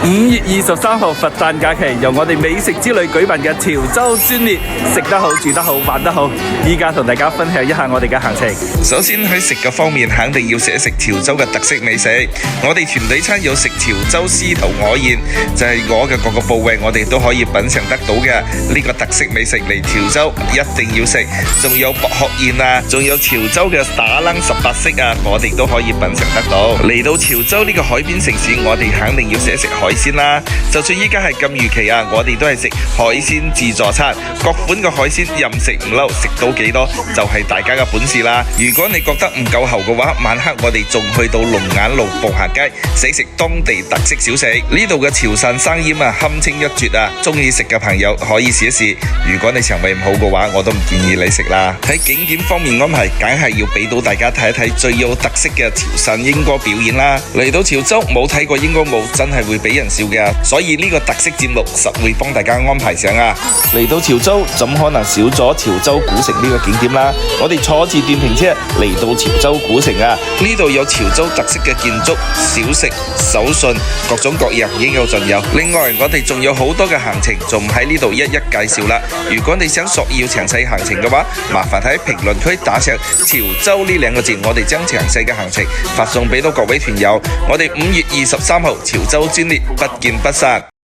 5月23號佛誕假期，由我哋美食之旅舉辦嘅潮州專列，食得好、住得好、玩得好。依家同大家分享一下我哋嘅行程。首先喺食嘅方面，肯定要食一食潮州嘅特色美食。我哋團隊餐有食潮州獅頭鵝宴，就係鵝嘅各個部位，我哋都可以品嘗得到嘅呢個特色美食嚟潮州一定要食。仲有薄殼宴啊，仲有潮州嘅打冷18式啊，我哋都可以品嘗得到。嚟到潮州呢個海邊城市，我哋肯定要食一食海鮮啦。就算依家係禁漁期啊，我哋都係食海鮮自助餐，各款嘅海鮮任食唔嬲，食到幾多就係大家嘅本事啦。如果你覺得唔夠喉嘅話，晚黑我哋仲去到龍眼路步行街食當地特色小食。呢度嘅潮汕生腌啊，堪稱一絕啊！中意食嘅朋友可以試一試。如果你腸胃唔好嘅話，我都唔建議你食啦。喺景點方面安排，梗係要俾到大家睇一睇最有特色嘅潮汕英歌表演啦。嚟到潮州冇睇過英歌舞，真係會俾人笑嘅，所以呢個特色節目實會幫大家安排上啊。嚟到潮州，怎可能少咗潮州古城呢個景點啦？我哋坐住電瓶車嚟到潮州古城啊，呢度有潮州特色嘅建築、小食、手信，各種各樣應有盡有。另外，我哋仲有好多嘅行程，仲唔喺呢度一一介紹啦。如果你想索要詳細行程嘅話，麻煩喺評論區打上潮州呢兩個字，我哋將詳細嘅行程發送俾到各位團友。我哋5月23號潮州專列不見不散。